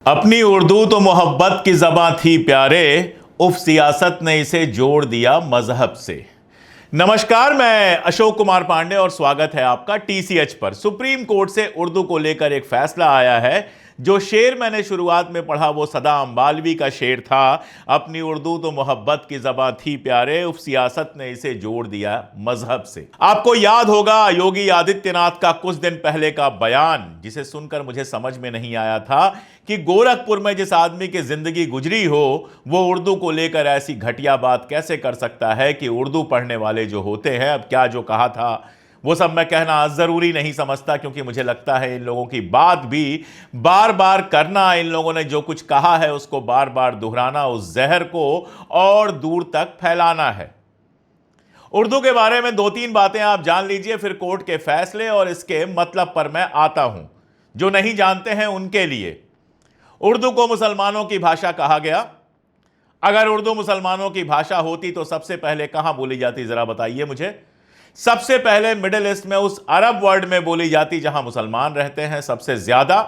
अपनी उर्दू तो मोहब्बत की ज़बां थी प्यारे, उफ सियासत ने इसे जोड़ दिया मजहब से। नमस्कार, मैं अशोक कुमार पांडे और स्वागत है आपका टीसीएच पर। सुप्रीम कोर्ट से उर्दू को लेकर एक फैसला आया है। जो शेर मैंने शुरुआत में पढ़ा वो सदा अम्बालवी का शेर था। अपनी उर्दू तो मोहब्बत की ज़बां थी प्यारे, उफ सियासत ने इसे जोड़ दिया मजहब से। आपको याद होगा योगी आदित्यनाथ का कुछ दिन पहले का बयान, जिसे सुनकर मुझे समझ में नहीं आया था कि गोरखपुर में जिस आदमी की जिंदगी गुजरी हो वो उर्दू को लेकर ऐसी घटिया बात कैसे कर सकता है कि उर्दू पढ़ने वाले जो होते हैं, अब क्या जो कहा था वो सब मैं कहना जरूरी नहीं समझता, क्योंकि मुझे लगता है इन लोगों की बात भी बार बार करना, इन लोगों ने जो कुछ कहा है उसको बार बार दोहराना, उस जहर को और दूर तक फैलाना है। उर्दू के बारे में दो तीन बातें आप जान लीजिए, फिर कोर्ट के फैसले और इसके मतलब पर मैं आता हूं। जो नहीं जानते हैं उनके लिए, उर्दू को मुसलमानों की भाषा कहा गया। अगर उर्दू मुसलमानों की भाषा होती तो सबसे पहले कहां बोली जाती, जरा बताइए मुझे। सबसे पहले मिडिल ईस्ट में, उस अरब वर्ल्ड में बोली जाती जहां मुसलमान रहते हैं सबसे ज्यादा,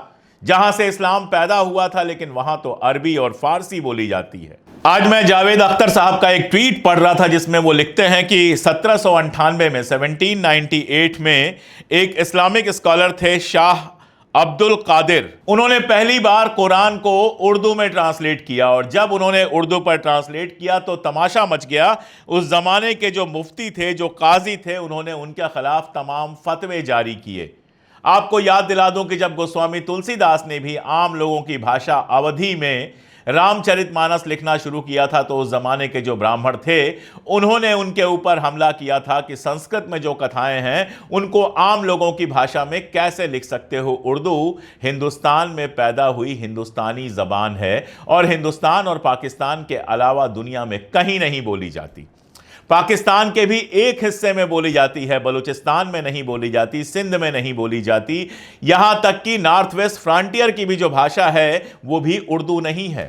जहां से इस्लाम पैदा हुआ था, लेकिन वहां तो अरबी और फारसी बोली जाती है। आज मैं जावेद अख्तर साहब का एक ट्वीट पढ़ रहा था जिसमें वो लिखते हैं कि 1798 में 1798 में एक इस्लामिक स्कॉलर थे शाह अब्दुल कादिर। उन्होंने पहली बार कुरान को उर्दू में ट्रांसलेट किया, और जब उन्होंने उर्दू पर ट्रांसलेट किया तो तमाशा मच गया। उस जमाने के जो मुफ्ती थे, जो काजी थे, उन्होंने उनके खिलाफ तमाम फतवे जारी किए। आपको याद दिला दूं कि जब गोस्वामी तुलसीदास ने भी आम लोगों की भाषा अवधी में रामचरितमानस लिखना शुरू किया था, तो उस जमाने के जो ब्राह्मण थे उन्होंने उनके ऊपर हमला किया था कि संस्कृत में जो कथाएं हैं उनको आम लोगों की भाषा में कैसे लिख सकते हो। उर्दू हिंदुस्तान में पैदा हुई हिंदुस्तानी जबान है, और हिंदुस्तान और पाकिस्तान के अलावा दुनिया में कहीं नहीं बोली जाती। पाकिस्तान के भी एक हिस्से में बोली जाती है, बलूचिस्तान में नहीं बोली जाती, सिंध में नहीं बोली जाती, यहां तक कि नॉर्थ वेस्ट फ्रंटियर की भी जो भाषा है वो भी उर्दू नहीं है।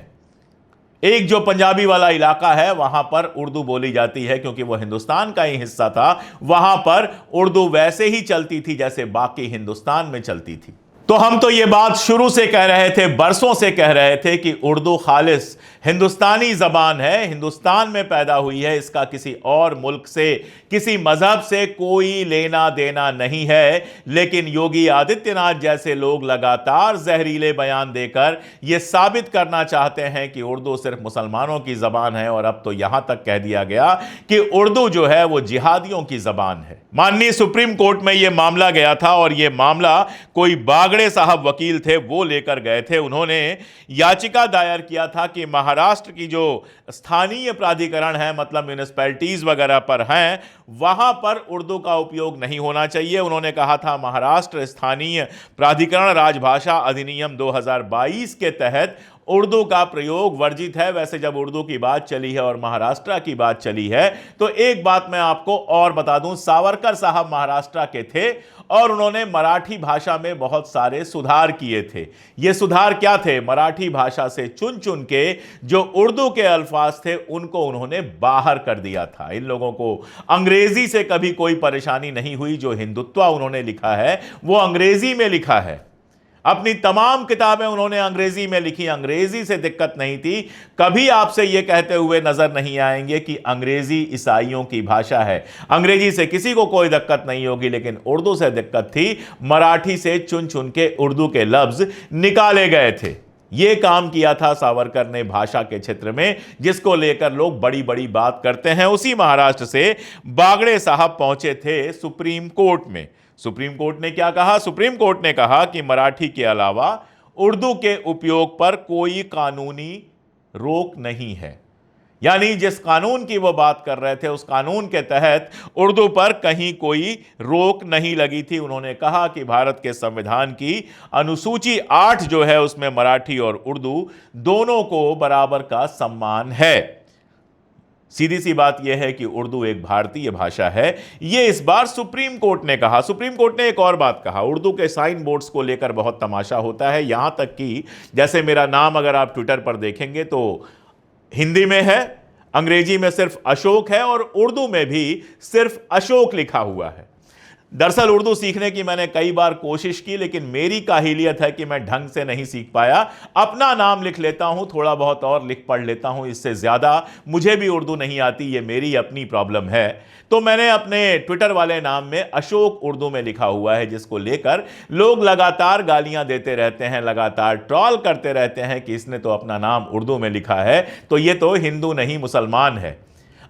एक जो पंजाबी वाला इलाका है वहां पर उर्दू बोली जाती है, क्योंकि वो हिंदुस्तान का ही हिस्सा था। वहां पर उर्दू वैसे ही चलती थी जैसे बाकी हिंदुस्तान में चलती थी। तो हम तो ये बात शुरू से कह रहे थे, बरसों से कह रहे थे कि उर्दू खालिस हिंदुस्तानी जबान है, हिंदुस्तान में पैदा हुई है, इसका किसी और मुल्क से, किसी मजहब से कोई लेना देना नहीं है। लेकिन योगी आदित्यनाथ जैसे लोग लगातार जहरीले बयान देकर यह साबित करना चाहते हैं कि उर्दू सिर्फ मुसलमानों की जबान है, और अब तो यहां तक कह दिया गया कि उर्दू जो है वो जिहादियों की जबान है। माननीय सुप्रीम कोर्ट में यह मामला गया था, और यह मामला कोई बागड़े साहब वकील थे वो लेकर गए थे। उन्होंने याचिका दायर किया था कि महाराष्ट्र की जो स्थानीय प्राधिकरण है, मतलब म्यूनिसिपैलिटीज वगैरह पर हैं, वहां पर उर्दू का उपयोग नहीं होना चाहिए। उन्होंने कहा था महाराष्ट्र स्थानीय प्राधिकरण राजभाषा अधिनियम 2022 के तहत उर्दू का प्रयोग वर्जित है। वैसे जब उर्दू की बात चली है और महाराष्ट्र की बात चली है, तो एक बात मैं आपको और बता दूं, सावरकर साहब महाराष्ट्र के थे और उन्होंने मराठी भाषा में बहुत सारे सुधार किए थे। ये सुधार क्या थे? मराठी भाषा से चुन चुन के जो उर्दू के अल्फाज थे उनको उन्होंने बाहर कर दिया था। इन लोगों को अंग्रेजी से कभी कोई परेशानी नहीं हुई। जो हिंदुत्व उन्होंने लिखा है वो अंग्रेजी में लिखा है। अपनी तमाम किताबें उन्होंने अंग्रेजी में लिखी, अंग्रेजी से दिक्कत नहीं थी। कभी आपसे यह कहते हुए नजर नहीं आएंगे कि अंग्रेजी ईसाइयों की भाषा है। अंग्रेजी से किसी को कोई दिक्कत नहीं होगी, लेकिन उर्दू से दिक्कत थी। मराठी से चुन चुन के उर्दू के लफ्ज निकाले गए थे। यह काम किया था सावरकर ने भाषा के क्षेत्र में, जिसको लेकर लोग बड़ी बड़ी बात करते हैं। उसी महाराष्ट्र से बागड़े साहब पहुंचे थे सुप्रीम कोर्ट में। सुप्रीम कोर्ट ने क्या कहा? सुप्रीम कोर्ट ने कहा कि मराठी के अलावा उर्दू के उपयोग पर कोई कानूनी रोक नहीं है। यानी जिस कानून की वो बात कर रहे थे उस कानून के तहत उर्दू पर कहीं कोई रोक नहीं लगी थी। उन्होंने कहा कि भारत के संविधान की अनुसूची 8 जो है उसमें मराठी और उर्दू दोनों को बराबर का सम्मान है। सीधी सी बात यह है कि उर्दू एक भारतीय भाषा है। यह इस बार सुप्रीम कोर्ट ने कहा। सुप्रीम कोर्ट ने एक और बात कहा, उर्दू के साइन बोर्ड्स को लेकर बहुत तमाशा होता है। यहां तक कि जैसे मेरा नाम अगर आप ट्विटर पर देखेंगे तो हिंदी में है, अंग्रेजी में सिर्फ अशोक है, और उर्दू में भी सिर्फ अशोक लिखा हुआ है। दरअसल उर्दू सीखने की मैंने कई बार कोशिश की, लेकिन मेरी काहिलियत है कि मैं ढंग से नहीं सीख पाया। अपना नाम लिख लेता हूं, थोड़ा बहुत और लिख पढ़ लेता हूं, इससे ज्यादा मुझे भी उर्दू नहीं आती। ये मेरी अपनी प्रॉब्लम है। तो मैंने अपने ट्विटर वाले नाम में अशोक उर्दू में लिखा हुआ है, जिसको लेकर लोग लगातार गालियां देते रहते हैं, लगातार ट्रॉल करते रहते हैं कि इसने तो अपना नाम उर्दू में लिखा है, तो ये तो हिंदू नहीं मुसलमान है।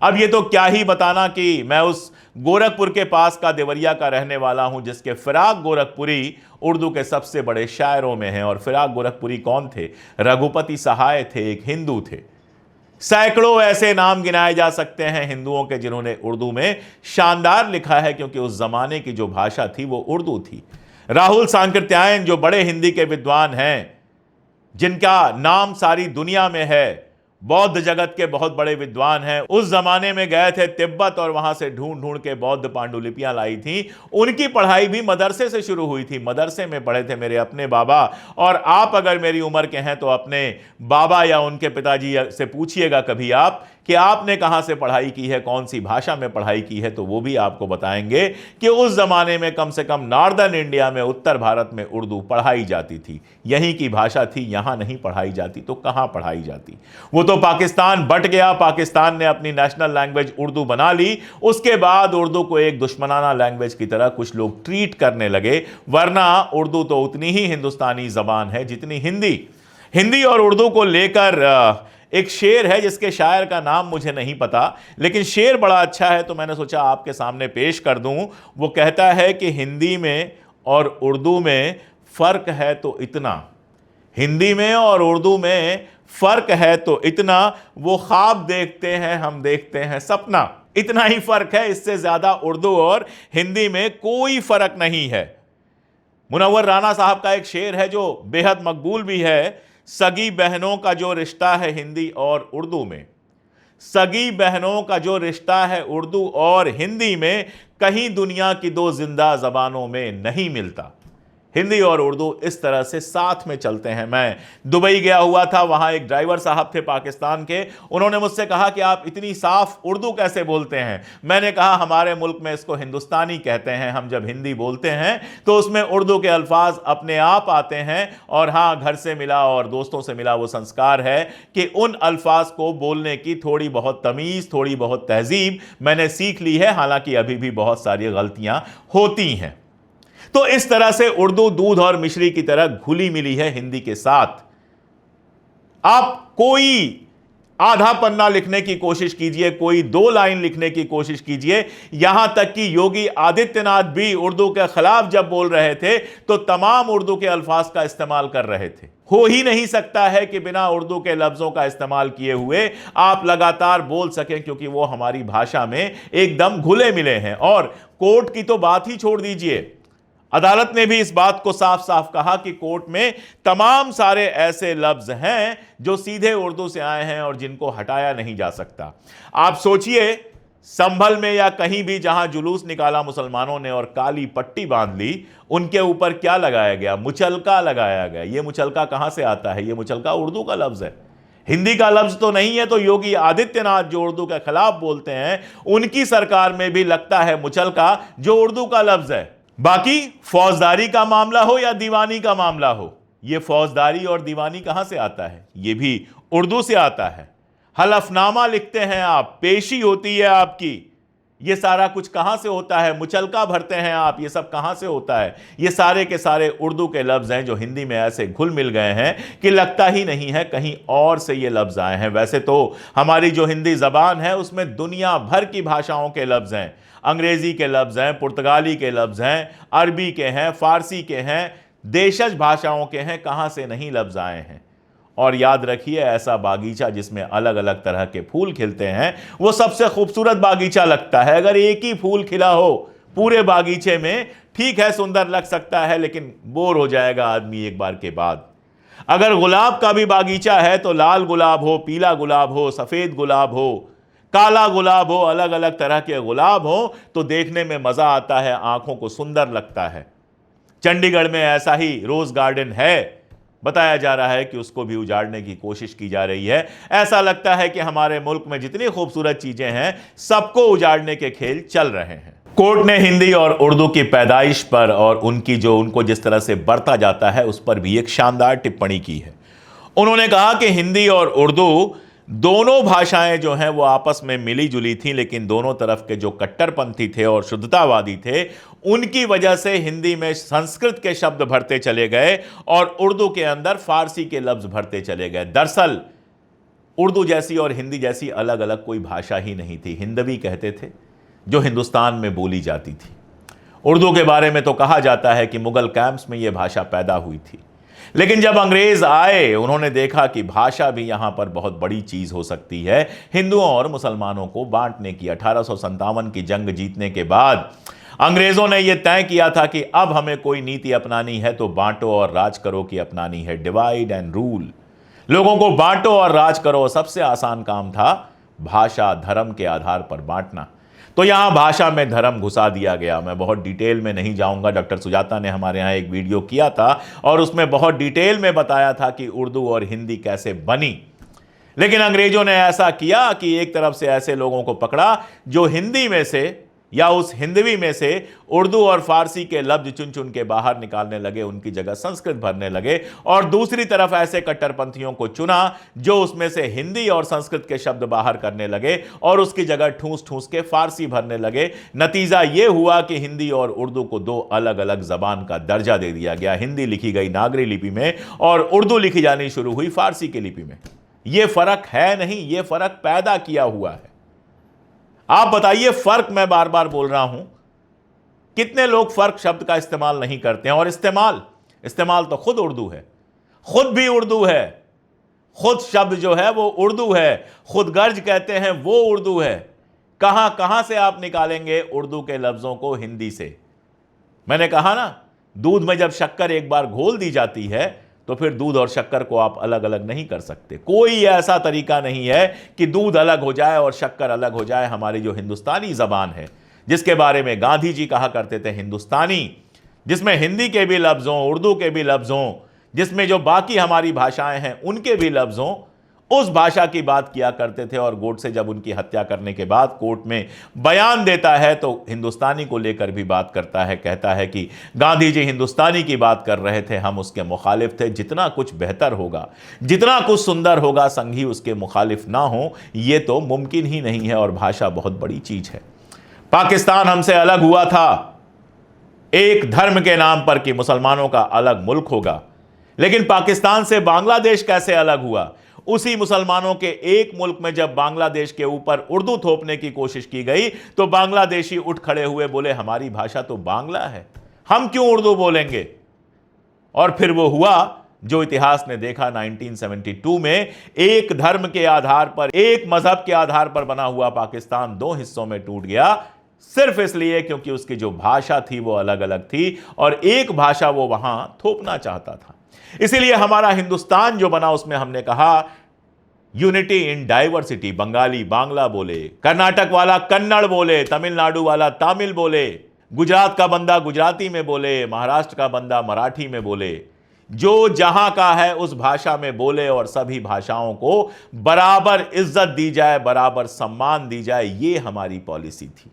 अब ये तो क्या ही बताना कि मैं उस गोरखपुर के पास का देवरिया का रहने वाला हूं, जिसके फिराक गोरखपुरी उर्दू के सबसे बड़े शायरों में हैं। और फिराक गोरखपुरी कौन थे? रघुपति सहाय थे, एक हिंदू थे। सैकड़ों ऐसे नाम गिनाए जा सकते हैं हिंदुओं के जिन्होंने उर्दू में शानदार लिखा है, क्योंकि उस जमाने की जो भाषा थी वो उर्दू थी। राहुल सांकृत्यायन जो बड़े हिंदी के विद्वान हैं, जिनका नाम सारी दुनिया में है, बौद्ध जगत के बहुत बड़े विद्वान हैं, उस जमाने में गए थे तिब्बत और वहां से ढूंढ ढूंढ के बौद्ध पांडुलिपियां लाई थी। उनकी पढ़ाई भी मदरसे से शुरू हुई थी। मदरसे में पढ़े थे मेरे अपने बाबा। और आप अगर मेरी उम्र के हैं तो अपने बाबा या उनके पिताजी से पूछिएगा कभी आप कि आपने कहां से पढ़ाई की है, कौन सी भाषा में पढ़ाई की है, तो वो भी आपको बताएंगे कि उस जमाने में कम से कम नॉर्दर्न इंडिया में, उत्तर भारत में उर्दू पढ़ाई जाती थी। यहीं की भाषा थी, यहां नहीं पढ़ाई जाती तो कहां पढ़ाई जाती? वो तो पाकिस्तान बट गया, पाकिस्तान ने अपनी नेशनल लैंग्वेज उर्दू बना ली। उसके बाद उर्दू को एक दुश्मनाना लैंग्वेज की तरह कुछ लोग ट्रीट करने लगे, वरना उर्दू तो उतनी ही हिंदुस्तानी जबान है जितनी हिंदी। हिंदी और उर्दू को लेकर एक शेर है, जिसके शायर का नाम मुझे नहीं पता, लेकिन शेर बड़ा अच्छा है, तो मैंने सोचा आपके सामने पेश कर दूं। वो कहता है कि हिंदी में और उर्दू में फर्क है तो इतना, हिंदी में और उर्दू में फर्क है तो इतना, वो ख्वाब देखते हैं हम देखते हैं सपना। इतना ही फर्क है, इससे ज्यादा उर्दू और हिंदी में कोई फर्क नहीं है। मुनव्वर राना साहब का एक शेर है जो बेहद मकबूल भी है, सगी बहनों का जो रिश्ता है हिंदी और उर्दू में, सगी बहनों का जो रिश्ता है उर्दू और हिंदी में, कहीं दुनिया की दो जिंदा जबानों में नहीं मिलता। हिंदी और उर्दू इस तरह से साथ में चलते हैं। मैं दुबई गया हुआ था, वहां एक ड्राइवर साहब थे पाकिस्तान के। उन्होंने मुझसे कहा कि आप इतनी साफ उर्दू कैसे बोलते हैं? मैंने कहा हमारे मुल्क में इसको हिंदुस्तानी कहते हैं। हम जब हिंदी बोलते हैं तो उसमें उर्दू के अल्फाज अपने आप आते हैं। और हाँ, घर से मिला और दोस्तों से मिला वो संस्कार है कि उन अल्फाज को बोलने की थोड़ी बहुत तमीज़, थोड़ी बहुत तहजीब मैंने सीख ली है, हालांकि अभी भी बहुत सारी गलतियां होती हैं। तो इस तरह से उर्दू दूध और मिश्री की तरह घुली मिली है हिंदी के साथ। आप कोई आधा पन्ना लिखने की कोशिश कीजिए, कोई 2 लाइन लिखने की कोशिश कीजिए, यहां तक कि योगी आदित्यनाथ भी उर्दू के खिलाफ जब बोल रहे थे तो तमाम उर्दू के अल्फाज का इस्तेमाल कर रहे थे। हो ही नहीं सकता है कि बिना उर्दू के लफ्जों का इस्तेमाल किए हुए आप लगातार बोल सकें, क्योंकि वो हमारी भाषा में एकदम घुले मिले हैं। और कोर्ट की तो बात ही छोड़ दीजिए, अदालत ने भी इस बात को साफ साफ कहा कि कोर्ट में तमाम सारे ऐसे लफ्ज हैं जो सीधे उर्दू से आए हैं और जिनको हटाया नहीं जा सकता। आप सोचिए, संभल में या कहीं भी जहां जुलूस निकाला मुसलमानों ने और काली पट्टी बांध ली, उनके ऊपर क्या लगाया गया? मुचलका लगाया गया। यह मुचलका कहां से आता है? यह मुचलका उर्दू का लफ्ज है, हिंदी का लफ्ज तो नहीं है। तो योगी आदित्यनाथ जो उर्दू के खिलाफ बोलते हैं, उनकी सरकार में भी लगता है मुचलका, जो उर्दू का लफ्ज है। बाकी फौजदारी का मामला हो या दीवानी का मामला हो, यह फौजदारी और दीवानी कहां से आता है? यह भी उर्दू से आता है। हलफनामा लिखते हैं आप, पेशी होती है आपकी, यह सारा कुछ कहां से होता है? मुचलका भरते हैं आप, यह सब कहां से होता है? यह सारे के सारे उर्दू के लफ्ज हैं जो हिंदी में ऐसे घुल मिल गए हैं कि लगता ही नहीं है कहीं और से ये लफ्ज आए हैं। वैसे तो हमारी जो हिंदी जबान है उसमें दुनिया भर की भाषाओं के लफ्ज हैं, अंग्रेजी के लफ्ज हैं, पुर्तगाली के लफ्ज हैं, अरबी के हैं, फारसी के हैं, देशज भाषाओं के हैं, कहां से नहीं लफ्ज आए हैं। और याद रखिए, ऐसा बागीचा जिसमें अलग अलग तरह के फूल खिलते हैं वो सबसे खूबसूरत बागीचा लगता है। अगर एक ही फूल खिला हो पूरे बागीचे में, ठीक है सुंदर लग सकता है, लेकिन बोर हो जाएगा आदमी एक बार के बाद। अगर गुलाब का भी बागीचा है तो लाल गुलाब हो, पीला गुलाब हो, सफेद गुलाब हो, काला गुलाब हो, अलग अलग तरह के गुलाब हो, तो देखने में मजा आता है, आंखों को सुंदर लगता है। चंडीगढ़ में ऐसा ही रोज गार्डन है, बताया जा रहा है कि उसको भी उजाड़ने की कोशिश की जा रही है। ऐसा लगता है कि हमारे मुल्क में जितनी खूबसूरत चीजें हैं सबको उजाड़ने के खेल चल रहे हैं। कोर्ट ने हिंदी और उर्दू की पैदाइश पर और उनको जिस तरह से बरता जाता है उस पर भी एक शानदार टिप्पणी की है। उन्होंने कहा कि हिंदी और उर्दू दोनों भाषाएं जो हैं वो आपस में मिली जुली थी, लेकिन दोनों तरफ के जो कट्टरपंथी थे और शुद्धतावादी थे उनकी वजह से हिंदी में संस्कृत के शब्द भरते चले गए और उर्दू के अंदर फारसी के लफ्ज भरते चले गए। दरअसल उर्दू जैसी और हिंदी जैसी अलग अलग कोई भाषा ही नहीं थी। हिंदवी कहते थे जो हिंदुस्तान में बोली जाती थी। उर्दू के बारे में तो कहा जाता है कि मुगल कैंप्स में यह भाषा पैदा हुई थी, लेकिन जब अंग्रेज आए उन्होंने देखा कि भाषा भी यहां पर बहुत बड़ी चीज हो सकती है। हिंदुओं और मुसलमानों को बांटने की 1857 की जंग जीतने के बाद अंग्रेजों ने यह तय किया था कि अब हमें कोई नीति अपनानी है तो बांटो और राज करो की अपनानी है। डिवाइड एंड रूल, लोगों को बांटो और राज करो। सबसे आसान काम था भाषा धर्म के आधार पर बांटना, तो यहां भाषा में धर्म घुसा दिया गया। मैं बहुत डिटेल में नहीं जाऊंगा। डॉक्टर सुजाता ने हमारे यहां एक वीडियो किया था और उसमें बहुत डिटेल में बताया था कि उर्दू और हिंदी कैसे बनी, लेकिन अंग्रेजों ने ऐसा किया कि एक तरफ से ऐसे लोगों को पकड़ा जो हिंदी में से या उस हिंदवी में से उर्दू और फारसी के लफ्ज चुन चुन के बाहर निकालने लगे, उनकी जगह संस्कृत भरने लगे, और दूसरी तरफ ऐसे कट्टरपंथियों को चुना जो उसमें से हिंदी और संस्कृत के शब्द बाहर करने लगे और उसकी जगह ठूस ठूस के फारसी भरने लगे। नतीजा यह हुआ कि हिंदी और उर्दू को दो अलग अलग जबान का दर्जा दे दिया गया। हिंदी लिखी गई नागरी लिपि में और उर्दू लिखी जानी शुरू हुई फारसी की लिपि में। यह फर्क है नहीं, यह फर्क पैदा किया हुआ है। आप बताइए, फर्क मैं बार बार बोल रहा हूं, कितने लोग फर्क शब्द का इस्तेमाल नहीं करते हैं? और इस्तेमाल तो खुद उर्दू है, खुद भी उर्दू है, खुद शब्द जो है वो उर्दू है, खुद गर्ज कहते हैं वो उर्दू है। कहां से आप निकालेंगे उर्दू के लफ्जों को हिंदी से? मैंने कहा ना, दूध में जब शक्कर एक बार घोल दी जाती है तो फिर दूध और शक्कर को आप अलग अलग नहीं कर सकते। कोई ऐसा तरीका नहीं है कि दूध अलग हो जाए और शक्कर अलग हो जाए। हमारी जो हिंदुस्तानी जबान है, जिसके बारे में गांधी जी कहा करते थे हिंदुस्तानी, जिसमें हिंदी के भी लफ्ज हों, उर्दू के भी लफ्ज हों, जिसमें जो बाकी हमारी भाषाएं हैं उनके भी लफ्ज हों, उस भाषा की बात किया करते थे। और गोडसे जब उनकी हत्या करने के बाद कोर्ट में बयान देता है तो हिंदुस्तानी को लेकर भी बात करता है, कहता है कि गांधी जी हिंदुस्तानी की बात कर रहे थे, हम उसके मुखालिफ थे। जितना कुछ बेहतर होगा, जितना कुछ सुंदर होगा, संघी उसके मुखालिफ ना हो, यह तो मुमकिन ही नहीं है। और भाषा बहुत बड़ी चीज है। पाकिस्तान हमसे अलग हुआ था एक धर्म के नाम पर कि मुसलमानों का अलग मुल्क होगा, लेकिन पाकिस्तान से बांग्लादेश कैसे अलग हुआ? उसी मुसलमानों के एक मुल्क में जब बांग्लादेश के ऊपर उर्दू थोपने की कोशिश की गई तो बांग्लादेशी उठ खड़े हुए, बोले हमारी भाषा तो बांग्ला है, हम क्यों उर्दू बोलेंगे? और फिर वो हुआ जो इतिहास ने देखा। 1972 में एक धर्म के आधार पर, एक मजहब के आधार पर बना हुआ पाकिस्तान दो हिस्सों में टूट गया, सिर्फ इसलिए क्योंकि उसकी जो भाषा थी वो अलग अलग थी और एक भाषा वो वहां थोपना चाहता था। इसीलिए हमारा हिंदुस्तान जो बना उसमें हमने कहा unity in diversity. Bengali Bangla बोले, कर्नाटक वाला कन्नड़ बोले, तमिलनाडु वाला तमिल बोले, गुजरात का बंदा गुजराती में बोले, महाराष्ट्र का बंदा मराठी में बोले, जो जहां का है उस भाषा में बोले और सभी भाषाओं को बराबर इज्जत दी जाए, बराबर सम्मान दी जाए। ये हमारी पॉलिसी थी।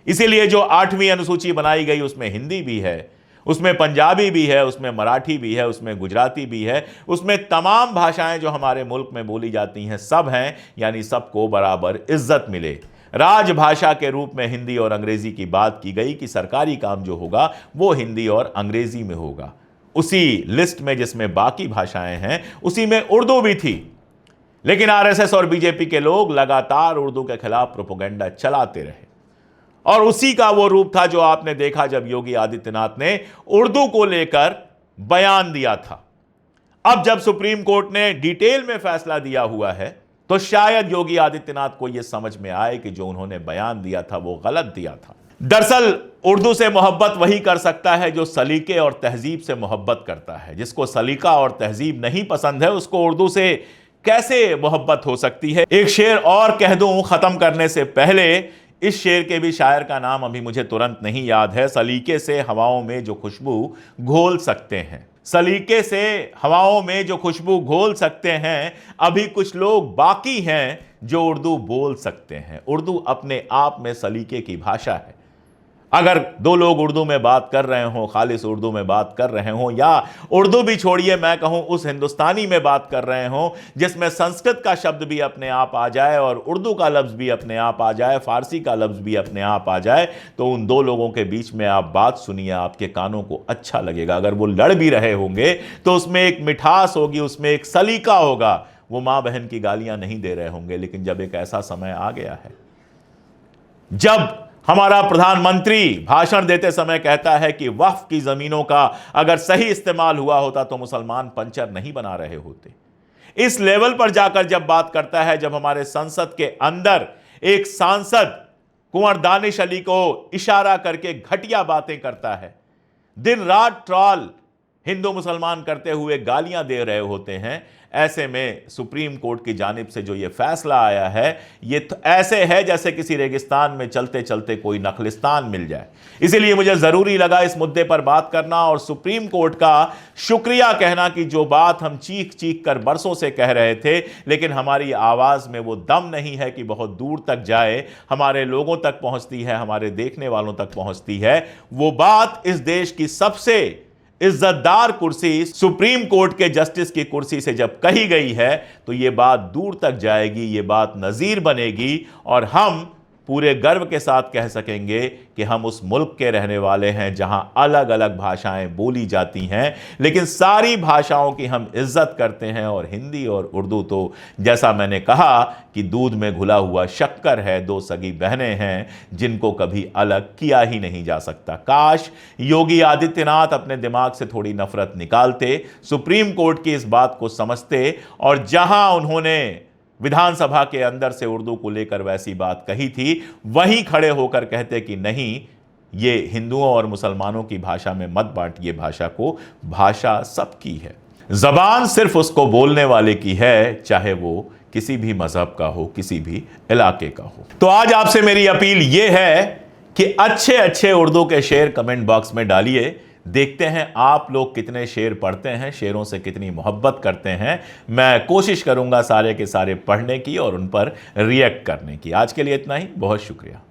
इसीलिए जो 8वीं अनुसूची बनाई गई उसमें हिंदी भी है, उसमें पंजाबी भी है, उसमें मराठी भी है, उसमें गुजराती भी है, उसमें तमाम भाषाएं जो हमारे मुल्क में बोली जाती हैं सब हैं, यानी सबको बराबर इज्जत मिले। राजभाषा के रूप में हिंदी और अंग्रेजी की बात की गई कि सरकारी काम जो होगा वो हिंदी और अंग्रेजी में होगा। उसी लिस्ट में जिसमें बाकी भाषाएं हैं उसी में उर्दू भी थी, लेकिन आरएसएस और बीजेपी के लोग लगातार उर्दू के खिलाफ प्रोपेगेंडा चलाते रहे और उसी का वो रूप था जो आपने देखा जब योगी आदित्यनाथ ने उर्दू को लेकर बयान दिया था। अब जब सुप्रीम कोर्ट ने डिटेल में फैसला दिया हुआ है तो शायद योगी आदित्यनाथ को यह समझ में आए कि जो उन्होंने बयान दिया था वो गलत दिया था। दरअसल उर्दू से मोहब्बत वही कर सकता है जो सलीके और तहजीब से मोहब्बत करता है। जिसको सलीका और तहजीब नहीं पसंद है उसको उर्दू से कैसे मोहब्बत हो सकती है? एक शेर और कह दूं खत्म करने से पहले, इस शेर के भी शायर का नाम अभी मुझे तुरंत नहीं याद है। सलीके से हवाओं में जो खुशबू घोल सकते हैं, सलीके से हवाओं में जो खुशबू घोल सकते हैं, अभी कुछ लोग बाकी हैं जो उर्दू बोल सकते हैं। उर्दू अपने आप में सलीके की भाषा है। अगर दो लोग उर्दू में बात कर रहे हों, खालिस उर्दू में बात कर रहे हों, या उर्दू भी छोड़िए, मैं कहूं उस हिंदुस्तानी में बात कर रहे हों जिसमें संस्कृत का शब्द भी अपने आप आ जाए और उर्दू का लफ्ज़ भी अपने आप आ जाए, फारसी का लफ्ज़ भी अपने आप आ जाए, तो उन दो लोगों के बीच में आप बात सुनिए, आपके कानों को अच्छा लगेगा। अगर वो लड़ भी रहे होंगे तो उसमें एक मिठास होगी, उसमें एक सलीका होगा। वो मां बहन की गालियां नहीं दे रहे होंगे। लेकिन जब एक ऐसा समय आ गया है जब हमारा प्रधानमंत्री भाषण देते समय कहता है कि वक्फ की जमीनों का अगर सही इस्तेमाल हुआ होता तो मुसलमान पंचर नहीं बना रहे होते, इस लेवल पर जाकर जब बात करता है, जब हमारे संसद के अंदर एक सांसद कुंवर दानिश अली को इशारा करके घटिया बातें करता है, दिन रात ट्रॉल हिंदू मुसलमान करते हुए गालियां दे रहे होते हैं, ऐसे में सुप्रीम कोर्ट की जानिब से जो ये फैसला आया है, ये ऐसे है जैसे किसी रेगिस्तान में चलते चलते कोई नखलिस्तान मिल जाए। इसीलिए मुझे जरूरी लगा इस मुद्दे पर बात करना और सुप्रीम कोर्ट का शुक्रिया कहना कि जो बात हम चीख चीख कर बरसों से कह रहे थे, लेकिन हमारी आवाज में वो दम नहीं है कि बहुत दूर तक जाए, हमारे लोगों तक पहुंचती है, हमारे देखने वालों तक पहुंचती है। वो बात इस देश की सबसे इज्जतदार कुर्सी, सुप्रीम कोर्ट के जस्टिस की कुर्सी से जब कही गई है, तो यह बात दूर तक जाएगी, यह बात नजीर बनेगी और हम पूरे गर्व के साथ कह सकेंगे कि हम उस मुल्क के रहने वाले हैं जहां अलग अलग भाषाएं बोली जाती हैं, लेकिन सारी भाषाओं की हम इज्जत करते हैं। और हिंदी और उर्दू तो जैसा मैंने कहा कि दूध में घुला हुआ शक्कर है, दो सगी बहनें हैं जिनको कभी अलग किया ही नहीं जा सकता। काश योगी आदित्यनाथ अपने दिमाग से थोड़ी नफरत निकालते, सुप्रीम कोर्ट की इस बात को समझते और जहां उन्होंने विधानसभा के अंदर से उर्दू को लेकर वैसी बात कही थी, वहीं खड़े होकर कहते कि नहीं, ये हिंदुओं और मुसलमानों की भाषा में मत बांटिए भाषा को, भाषा सबकी है, जबान सिर्फ उसको बोलने वाले की है, चाहे वो किसी भी मजहब का हो, किसी भी इलाके का हो। तो आज आपसे मेरी अपील यह है कि अच्छे अच्छे उर्दू के शेर कमेंट बॉक्स में डालिए। देखते हैं आप लोग कितने शेर पढ़ते हैं, शेरों से कितनी मोहब्बत करते हैं। मैं कोशिश करूंगा सारे के सारे पढ़ने की और उन पर रिएक्ट करने की। आज के लिए इतना ही, बहुत शुक्रिया।